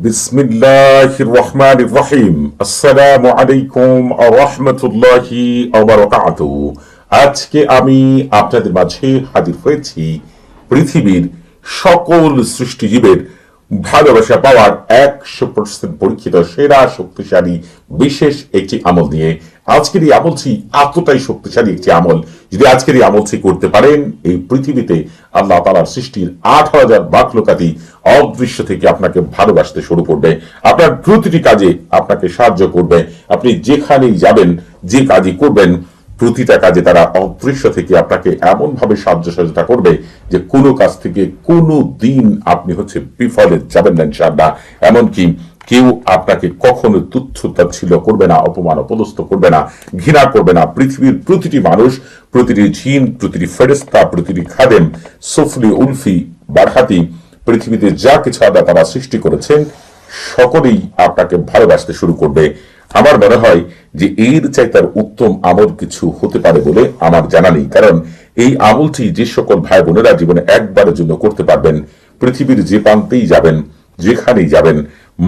বিসমিল্লাহির রহমানির রহিম। আসসালামু আলাইকুম ওয়া রাহমাতুল্লাহি ওয়া বারাকাতুহু। আজকে আমি আপনাদের মাঝে হাজির হয়েছি পৃথিবীর সকল সৃষ্টিজীবের ভালোবাসা পাওয়ার 100% পরীক্ষিত সেরা শক্তিশালী বিশেষ একটি আমল নিয়ে। আজকের এই আমলটি এতটাই শক্তিশালী একটি আমল, যদি আজকের এই আমলটি করতে পারেন, এই পৃথিবীতে আল্লাহ তাআলার সৃষ্টির 8,000 মাখলুকাতি অদৃশ্য থেকে আপনাকে ভালোবাসতে শুরু করবে, আপনার প্রতিটি কাজে আপনাকে সাহায্য করবে। আপনি যেখানেই যাবেন, যে কাজই করবেন, প্রতিটা কাজে তারা অদৃশ্য থেকে আপনাকে এমন ভাবে সাহায্য সহযোগিতা করবে যে কোনো কাজ থেকে কোনো দিন আপনি বিফলে যাবেন না ইনশাআল্লাহ। এমনকি কেউ আপনাকে কখনো তুচ্ছ তাচ্ছিল্য করবে না, অপমান অপদস্থ করবে না, ঘৃণা করবে না। পৃথিবীর প্রতিটি মানুষ, প্রতিটি জিন, প্রতিটি ফেরেশতা, প্রতিটি খাদেম, সুফলি উলফি বারহাতি, পৃথিবীতে যা কিছু আল্লাহ তারা সৃষ্টি করেছেন সকলেই আপনাকে ভালোবাসতে শুরু করবে। আমার মনে হয় যে এর চাইতার উত্তম আমল কিছু হতে পারে বলে আমার জানা নেই, কারণ এই আমলটি যে সকল ভাই বোনেরা জীবনে একবারের জন্য করতে পারবেন, পৃথিবীর যে প্রান্তেই যাবেন, যেখানেই যাবেন,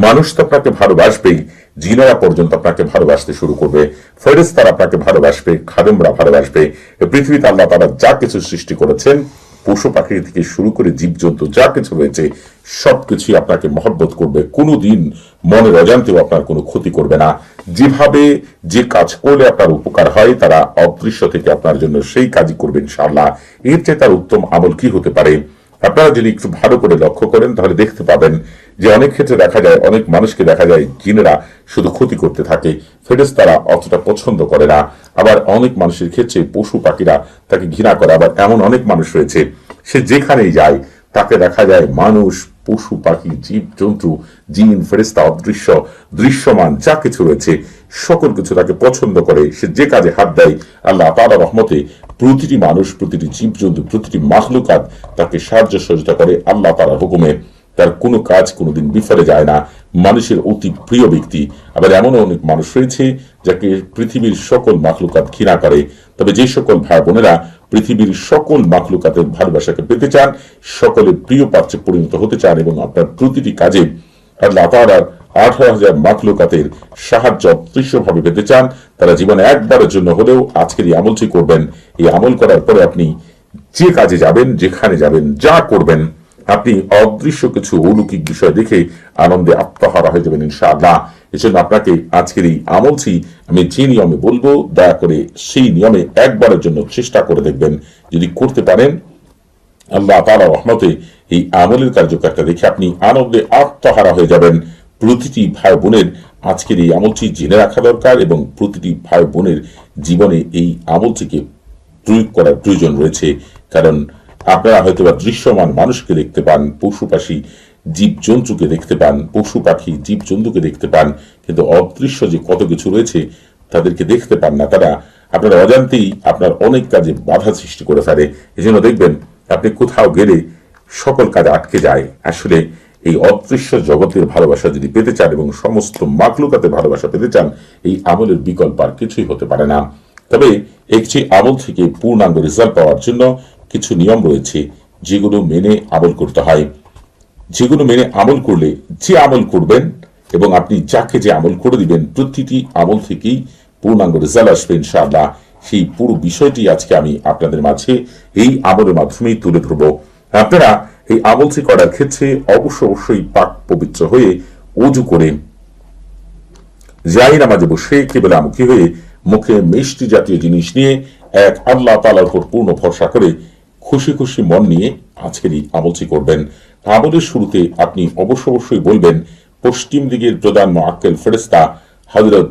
মানুষ তো আপনাকে ভালোবাসবেই, জিনেরা পর্যন্ত আপনাকে ভালোবাসতে শুরু করবে, ফেরেশতারা আপনাকে ভালোবাসবে, খাদেমরা ভালোবাসবে। পৃথিবীতে আল্লাহ তাআলা যা কিছু সৃষ্টি করেছেন, পশু পাখি থেকে শুরু করে জীবজন্তু যা কিছু রয়েছে সবকিছুই আপনাকে মহব্বত করবে, কোনোদিন মনের অজান্তেও আপনার কোনো ক্ষতি করবে না। যেভাবে যে কাজ করলে আপনার উপকার হয়, তারা অদৃশ্য থেকে আপনার জন্য সেই কাজই করবে ইনশাআল্লাহ। এর চেয়ে তার উত্তম আমল কি হতে পারে? আপনারা যদি একটু ভালো করে লক্ষ্য করেন তাহলে দেখতে পাবেন যে অনেক ক্ষেত্রে দেখা যায়, অনেক মানুষকে দেখা যায় জিনেরা শুধু ক্ষতি করতে থাকে, ফেরেশতারা অতটা পছন্দ করে না। আবার অনেক মানুষের ক্ষেত্রে পশু পাখিরা তাকে ঘৃণা করে। আবার এমন অনেক মানুষ রয়েছে, সে যেখানেই যায় তাকে দেখা যায় মানুষ, পশু পাখি, জীব জন্তু, জিন, ফেরেশতা, অদৃশ্য, দৃশ্যমান যা কিছু রয়েছে সকল কিছু তাকে পছন্দ করে। সে যে কাজে হাত দেয়, আল্লাহ তাআলার রহমতে প্রতিটি মানুষ, প্রতিটি জীব জন্তু, প্রতিটি মাখলুকাত তাকে সাহায্য সহযোগিতা করে আল্লাহ তাআলার হুকুমে। তার কোনো কাজ কোনোদিন বিফলে যায় না, মানুষের অতি প্রিয় ব্যক্তি। আবার এমনও অনেক মানুষ রয়েছে যাকে পৃথিবীর সকল মাখলুকাত ঘৃণা করে। তবে যে সকল ভাই বোনেরা পৃথিবীর সকল মাখলুকাতের ভালোবাসাকে পেতে চান, সকলের প্রিয় পাত্রে পরিণত হতে চান এবং আপনার প্রতিটি কাজে আল্লাহ তাআলার 18,000 মাখলুকাতের সাহায্য অদৃশ্যভাবে পেতে চান, তারা জীবনে একবারের জন্য হলেও আজকের এই আমলটি করবেন। এই আমল করার পরে আপনি যে কাজে যাবেন, যেখানে যাবেন, যা করবেন, আপনি অদৃশ্য কিছু অলৌকিক বিষয় দেখে আনন্দে আত্মহারা হয়ে যাবেন ইনশাআল্লাহ। এজন্য আপনাকে আজকের এই আমলটি আমি যে নিয়মে বলবো, দয়া করে সেই নিয়মে একবারের জন্য চেষ্টা করে দেখবেন। যদি করতে পারেন, আল্লাহ তাআলার রহমতে এই আমলের কার্যকারিতা দেখে আপনি আনন্দে আত্মহারা হয়ে যাবেন। প্রতিটি ভাই বোনের আজকের এই আমলটি জেনে রাখা দরকার এবং প্রতিটি ভাই বোনের জীবনে এই আমলটিকে প্রয়োগ করার প্রয়োজন রয়েছে। কারণ আপনারা হয়তো বা দৃশ্যমান মানুষকে দেখতে পান, পশু পাখি জীব জন্তুকে দেখতে পান, পশু পাখি জীব জন্তুকে দেখতে পান, কিন্তু অদৃশ্য যে কত কিছু রয়েছে তাদেরকে দেখতে পান না। তারা আপনার অজান্তেই আপনার অনেক কাজে বাধা সৃষ্টি করে ফেলে। এই জন্য দেখবেন আপনি কোথাও গেলে সকল কাজ আটকে যায়। আসলে এই অদৃশ্য জগতের ভালোবাসা যদি পেতে চান এবং সমস্ত মাখলুকাতের ভালোবাসা পেতে চান, এই আমলের বিকল্প আর কিছুই হতে পারে না। তবে একটি আমল থেকে পূর্ণাঙ্গ রেজাল্ট পাওয়ার জন্য কিছু নিয়ম রয়েছে, যেগুলো মেনে আমল করতে হয়। যেগুলো মেনে আমল করলে, যে আমল করবেন এবং আপনি যাকে যে আমল করে দিবেন, প্রতিটি আমল থেকেই পূর্ণাঙ্গ রেজাল্ট আসবে ইনশাআল্লাহ। সেই পুরো বিষয়টি আজকে আমি আপনাদের মাঝে এই আমলের মাধ্যমেই তুলে ধরব। আপনারা এই আমলটি করার ক্ষেত্রে অবশ্যই পাক পবিত্র হয়ে ওযু করে জায়নামাজে নামাজে বসে কিবলামুখী হয়ে মুখে মিষ্টি জাতীয় জিনিস নিয়ে এক আল্লাহ তাআলার উপর পূর্ণ ভরসা করে খুশি খুশি মন নিয়ে আজকের এই আমলটি করবেন। আমলের শুরুতে আপনি অবশ্যই বলবেন, পশ্চিম দিকের প্রধান মুআক্কেল ফেরেশতা হযরত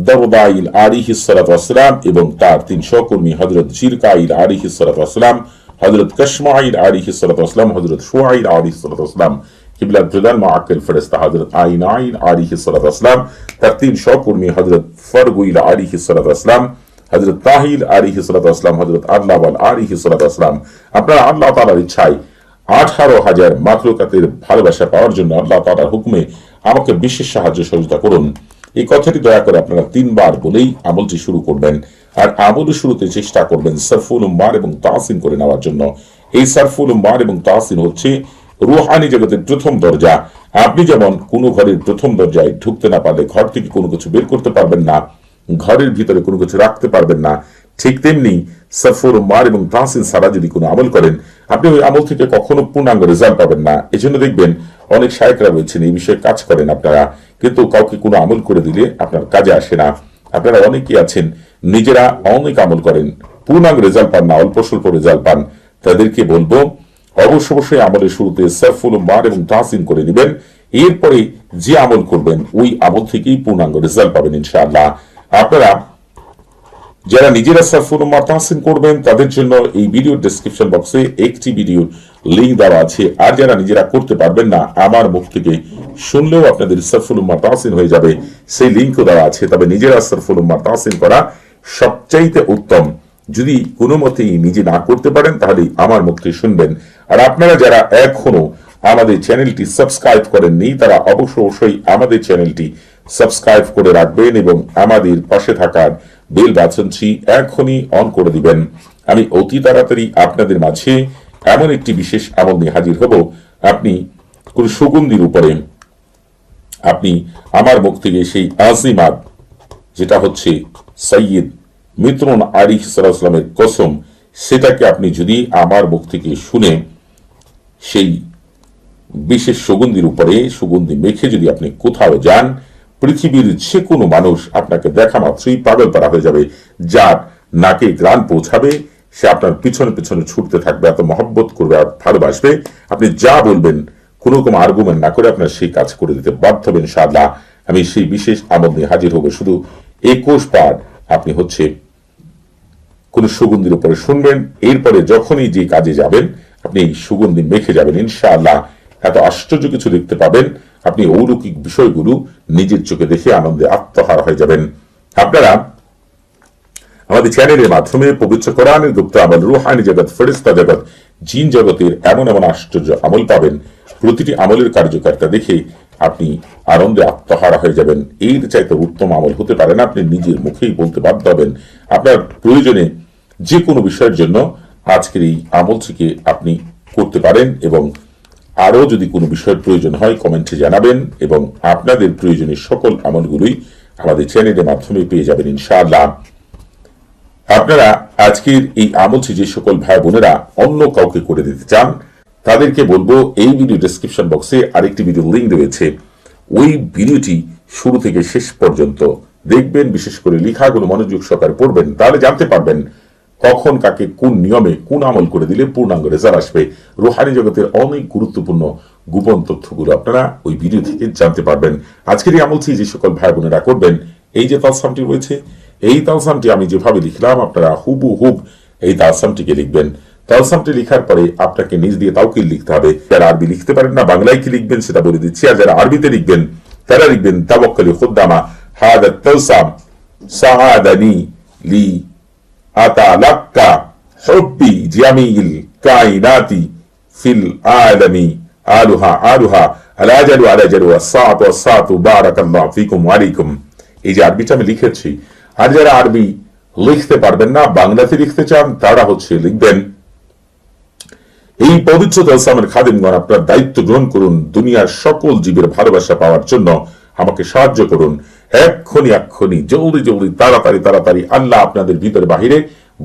দাবদাইল আলাইহিস সালাতু ওয়াস সালাম এবং তার 3 সহকর্মী হযরত জিরকাইল আলাইহিস সালাতু ওয়াস সালাম, হযরত কাশমাইল আলাইহিস সালাতু ওয়াস সালাম, হযরত শুআইল আলাইহিস সালাতু ওয়াস সালাম, কিবলার প্রধান মুআক্কেল ফেরেশতা হযরত আইনাইল আলাইহিস সালাতু ওয়াস সালাম, তার 3 সহকর্মী হযরত ফারগুইল আলাইহিস সালাতু ওয়াস সালাম, হযরত তাহিল আলাইহিস সালাতু ওয়াস সালাম, হযরত আদলাওয়াল আলাইহিস সালাতু ওয়াস সালাম। আপনারা আল্লাহ তাআলার ইচ্ছায় 18,000 মাখলুকাতের ভালোবাসা পাওয়ার জন্য আল্লাহ তাআলার হুকুমে আমাকে বিশেষ সাহায্য সহযোগিতা করুন, এই কথাটি দয়া করে আপনারা 3 বার বলেই আমলটি শুরু করবেন। আর আমলের শুরুতে চেষ্টা করবেন সারফুল উম্মার এবং তাহসিন করে নেওয়ার জন্য। এই সারফুল উম্মার এবং তাহসিন হচ্ছে রুহানি জগতের প্রথম দরজা। আপনি যেমন কোনো ঘরের প্রথম দরজায় ঢুকতে না পারলে ঘর থেকে কোনো কিছু বের করতে পারবেন না, ঘরের ভিতরে কোনো কিছু রাখতে পারবেন না, ঠিক তেমনি সফর মার এবং তাহসিন সারা যদি কোনো আমল করেন আপনি ওই আমল থেকে কখনো পূর্ণাঙ্গ রেজাল্ট পাবেন না। এজন্য দেখবেন অনেক শায়েখরা রয়েছেন এই বিষয়ে কাজ করেন আপনারা, কিন্তু কাউকে কোনো আমল করে দিলে আপনার কাজে আসে না। আপনারা অনেকেই আছেন নিজেরা অনেক আমল করেন, পূর্ণাঙ্গ রেজাল্ট পান না, অল্প স্বল্প রেজাল্ট পান। তাদেরকে বলবো অবশ্যই আমলের শুরুতে সফল মার এবং তাহসিন করে নেবেন, এরপরে যে আমল করবেন ওই আমল থেকেই পূর্ণাঙ্গ রেজাল্ট পাবেন ইনশাআল্লাহ। আপনারা যারা নিজেরা সফল মার তাহসিন করবেন তাদের জন্য এই ভিডিও ডেসক্রিপশন বক্সে একটি ভিডিও লিঙ্ক দেওয়া আছে। আর যারা নিজেরা করতে পারবেন না, আমার মুখ থেকে শুনলেও আপনাদের সফল মার তাহসিন হয়ে যাবে, সেই লিঙ্কও দেওয়া আছে। তবে নিজেরা সফল মার তাহসিন করা সবচাইতে উত্তম। যদি কোনো মতেই নিজে না করতে পারেন তাহলে আমার মুখ থেকে শুনবেন। আর আপনারা যারা এখনো আমাদের চ্যানেলটি সাবস্ক্রাইব করেননি তারা অবশ্যই আমাদের চ্যানেলটি সাবস্ক্রাইব করে রাখবেন এবং আমাদের পাশে থাকার বেল বাটনটি এখনই অন করে দিবেন। আমি অতি তাড়াতাড়ি আপনাদের মাঝে এমন একটি বিশেষ আমল নিয়ে হাজির হব। আপনি কোন সুগন্ধির উপরে আপনি আমার মুখ থেকে সেই আজিমাত, যেটা হচ্ছে সৈয়দ মিত্রন আলিহ সাল্লামের কসম, সেটাকে আপনি যদি আমার মুখ থেকে শুনে সেই বিশেষ সুগন্ধির উপরে সুগন্ধি মেখে যদি আপনি কোথাও যান, পৃথিবীর যে কোনো মানুষ আপনাকে দেখা মাত্রই পাগল পারা হয়ে যাবে। যার নাকে গ্রাণ পৌঁছাবে সে আপনার পিছনে পিছনে ছুটতে থাকবে, এত মহব্বত করবে আর ভালোবাসবে। আপনি যা বলবেন কোনো রকম আর্গুমেন্ট না করে আপনার সেই কাজ করে দিতে বাধ্য হবেন ইনশাআল্লাহ। আমি সেই বিশেষ আমল নিয়ে হাজির হব। শুধু 21 বার আপনি হচ্ছে কোন সুগন্ধির উপরে শুনবেন, এরপরে যখনই যে কাজে যাবেন আপনি এই সুগন্ধি মেখে যাবেন ইনশাআল্লাহ। এত আশ্চর্য কিছু দেখতে পাবেন, আপনি অলৌকিক বিষয়গুলো নিজের চোখে দেখে আনন্দে আত্মহারা হয়ে যাবেন। আপনারা আমাদের চ্যানেলের মাধ্যমে পবিত্র কোরআনের গুপ্ত আমল, রুহানি জগৎ, ফেরেশতা জগৎ, জিন জগতের এমন এমন আশ্চর্য আমল পাবেন, প্রতিটি আমলের কার্যকারিতা দেখে আপনি আনন্দে আত্মহারা হয়ে যাবেন। এর চাইতে উত্তম আমল হতে পারে না, আপনি নিজের মুখেই বলতে বাধ্য হবেন। আপনার প্রয়োজনে যে কোনো বিষয়ের জন্য আজকের এই আমলটিকে আপনি করতে পারেন এবং আরো যদি কোনো বিষয়ের প্রয়োজন হয় কমেন্টে জানাবেন এবং আপনাদের প্রয়োজনীয় সকল আমলগুলোই আমাদের চ্যানেলের মাধ্যমে পেয়ে যাবেন ইনশাআল্লাহ। আপনারা আজকের এই আমলটি যে সকল ভাই বোনেরা অন্য কাউকে করে দিতে চান তাদেরকে বলবো এই ভিডিও ডেসক্রিপশন বক্সে আরেকটি ভিডিও লিঙ্ক রয়েছে, ওই ভিডিওটি শুরু থেকে শেষ পর্যন্ত দেখবেন, বিশেষ করে লেখাগুলো মনোযোগ সহকারে পড়বেন, তাহলে জানতে পারবেন কখন কাকে কোন নিয়মে কোন আমল করে দিলে পূর্ণাঙ্গ রেজাল্ট আসবে। রুহানি জগতের অনেক গুরুত্বপূর্ণ গোপন তথ্যগুলো আপনারা ওই ভিডিও থেকে জানতে পারবেন। আজকের এই আমলটি যে সকল ভাই বোনেরা করবেন, এই যে তালসামটি রয়েছে, এই তালসামটি আমি যেভাবে লিখলাম আপনারা হুবহুব এই তালসামটিকে লিখবেন। তালসামটি লিখার পরে আপনাকে নিজ দিয়ে তাওকিল লিখতে হবে। যারা আরবি লিখতে পারেন না, বাংলায় কি লিখবেন সেটা বলে দিচ্ছি। আর যারা আরবিতে লিখবেন তারা লিখবেন তাওয়াক্কালি খুদ্দামা হাদা তালসাম সাআদানি লি আতালাক্কা হুব্বি জামিল কায়নাতি ফিল আলামি আলুহা আলুহা আলাজালু আলাজালু ওয়াসাতু ওয়াসাতু বারাকাল্লাহু ফিকুম ওয়া আলাইকুম। এই যে আরবিটা আমি লিখেছি, আর যারা আরবি লিখতে পারবেন না, বাংলাতে লিখতে চান, তারা হচ্ছে লিখবেন এই পবিত্র তালসামের খাদিমগণ আপনার দায়িত্ব গ্রহণ করুন, দুনিয়ার সকল জীবের ভালোবাসা পাওয়ার জন্য আমাকে সাহায্য করুন। এক্ষুনি জলদি জলদি তাড়াতাড়ি আল্লাহ আপনাদের ভিতরে বাহিরে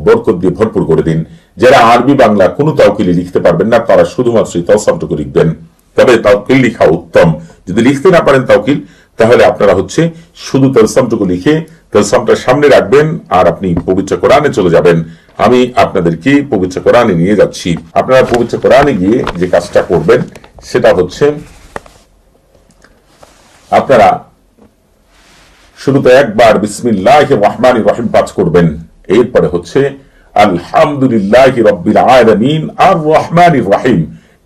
বরকত দিয়ে ভরপুর করে দিন। যারা আরবি বাংলা কোনো তাওকিলে লিখতে পারবেন না তারা শুধুমাত্র তালসামটুকু লিখবেন। তবে তাওকিল লিখা উত্তম, যদি লিখতে না পারেন তাওকিল তাহলে আপনারা হচ্ছে শুধু তালসামটুকু লিখে তালসামটা সামনে রাখবেন আর আপনি পবিত্র কোরআনে চলে যাবেন। আমি আপনাদেরকে পবিত্র কোরআনে নিয়ে যাচ্ছি। আপনারা পবিত্র কোরআনে গিয়ে যে কাজটা করবেন সেটা হচ্ছে আপনারা শুরুতে একবার বিসমিল্লাহির রহমানির রহিম পাঠ করবেন, এরপরে হচ্ছে আলহামদুলিল্লাহি রাব্বিল আলামিন আর রহমানির রহিম,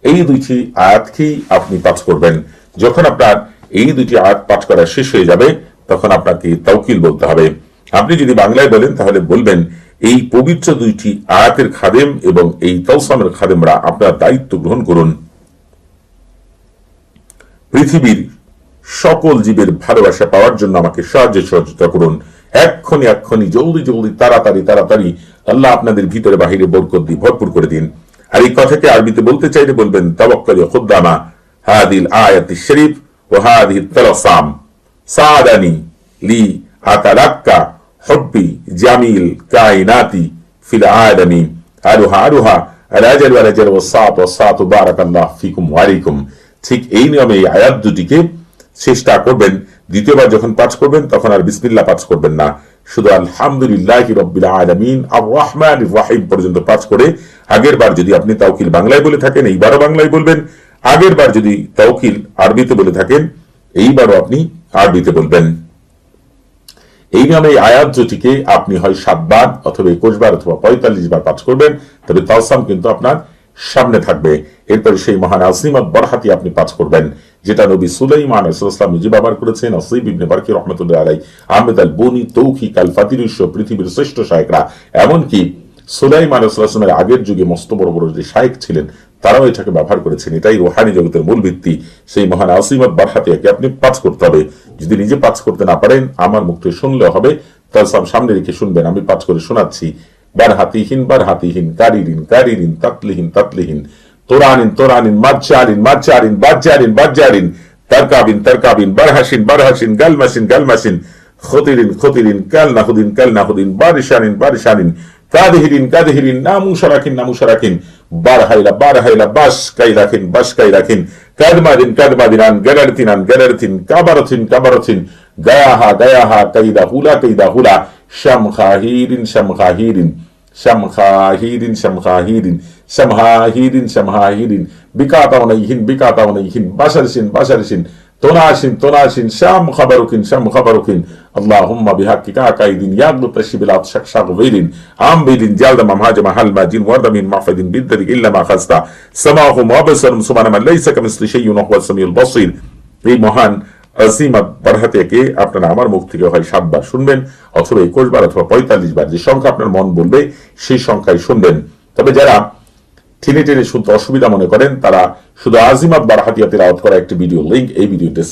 এই দুইটি আয়াতকেই আপনি পাঠ করবেন। যখন আপনার এই দুইটি আয়াত পাঠ করা শেষ হয়ে যাবে তখন আপনাকে তাওকিল বলতে হবে। আপনি যদি বাংলায় বলেন তাহলে বলবেন এই পবিত্র দুইটি আয়াতের খাদেম এবং এই তালসামের খাদেমরা আপনার দায়িত্ব গ্রহণ করুন, পৃথিবীর সকল জীবের ভালোবাসা পাওয়ার জন্য আমাকে সাহায্য সহযোগিতা করুন। এক্ষুনি জলদি তাড়াতাড়ি আল্লাহ আপনাদের ভিতরে বাহিরে বরকত দিয়ে ভরপুর করে দিন। আর এই কথাকে আরবিতে বলতে চাইলে বলবেন তাওয়াক্কালি খুদ্দামা হাদিল আয়াতি শরীফ ওয়া হাদিহি তালাসাম সাদানি লি আতালাক্কা হুব্বি জামিল কায়নাতি ফিল আলামিন আরুহা আরুহা রাজাল ওয়া রাজাল ওয়াসাত বারাকাল্লাহু ফিকুম ওয়া আলাইকুম। ঠিক এই নিয়মে এই আয়াত দুটিকে চেষ্টা করবেন। দ্বিতীয়বার যখন পাঠ করবেন তখন আর বিসমিল্লাহ পাঠ করবেন না, শুধু আলহামদুলিল্লাহি রাব্বিল আলামিন আর রহমানির রহিম পর্যন্ত পাঠ করে আগের বার যদি আপনি তাওকিল বাংলায় বলে থাকেন এইবারও বাংলায় বলবেন, আগের বার যদি তাওকিল আরবিতে বলে থাকেন এইবারও আপনি আরবিতে বলবেন। এই নিয়মে এই আয়াত দুটিকে আপনি হয় 7 বার অথবা 21 বার অথবা 45 বার পাঠ করবেন, তবে তালসাম কিন্তু আপনার সামনে থাকবে। এরপরে সেই মহান আসিমাত বরহাতি আপনি পাঠ করবেন, যেটা নবী সুলাইমান আলাইহিস সালাম নিজে ব্যবহার করেছেন। নসিব ইবনে বারকি রাহমাতুল্লাহ আলাইহি, আহমেদ আল বনি, তৌফিক আল ফাতিরুস, পৃথিবীর শ্রেষ্ঠ শায়েখরা, এমনকি সুলাইমান আলাইহিস সালামের আগের যুগে মস্ত বড় বড় যে শায়েখ ছিলেন তারাও এটাকে ব্যবহার করেছেন। এটাই রুহানি জগতের মূল ভিত্তি। সেই মহান আসিমাত বরহাতিয়াকে আপনি পাঠ করতে হবে। যদি নিজে পাঠ করতে না পারেন আমার মুখ থেকে শুনলে হবে, তালসাম সামনে রেখে শুনবেন। আমি পাঠ করে শোনাচ্ছি। বারহাতিহিন বারহাতিহিন কারিরিন কারিরিন তাতলিহিন তাতলিহিন তোরানিন তোরানিন মাজ্জারিন মাজ্জারিন বাজ্জারিন বাজ্জারিন তারকাবিন তারকাবিন বারহাসিন বারহাসিন গালমাসিন গালমাসিন খতিরিন খতিরিন কালনাহুদিন কালনাহুদিন বারিশানিন বারিশানিন কাদহিরিন কাদহিরিন নামুশারাকিন নামুশারাকিন বারহাইলা বারহাইলা বাস কাইলাকিন বাস কাইলাকিন কাদমাদিন কাদমাদিনান গালারতিনান গালারতিন কাবারতিন কাবারতিন গায়াহা গায়াহা কাইদা হুলা কাইদা হুলা শামখাহিরিন শামখাহিরিন শামখাহিরিন শামখাহিরিন শামহাহিরিন শামহাহিরিন বিকাতাওনাইহিন বিকাতাওনাইহিন বাশারসিন বাশারসিন তোনাসিন তোনাসিন শাম খাবারুকিন শাম খাবারুকিন আল্লাহুম্মা বিহাক্কিকা কাইদিন ইয়াগলু তাশবিলাত শাকশাগবিরিন আমবিদিন জালদাম মাহাজামা হালমাজিন ওয়াদামিন মাফাদিন বিদ্দারি ইল্লা মা খাসতা সামাহুম ওয়া বাসারুম সুবহানাল্লাহ লাইসা কামিসলি শাইউন ওয়া হুয়াস সামিউল বাসীর। এই মহান আসিমাত বরহাতিয়াকে আপনারা আমার মুখ থেকে হয় 7 বার শুনবেন অথবা 21 বার অথবা 45 বার, যে সংখ্যা আপনার মন বলবে সেই সংখ্যায় শুনবেন। তবে যারা টেনে টেনে শুনতে অসুবিধা মনে করেন তারা শুধু আজিমাত বরহাতিয়া তেলাওয়াত করা একটি ভিডিও লিংক এই ভিডিওতে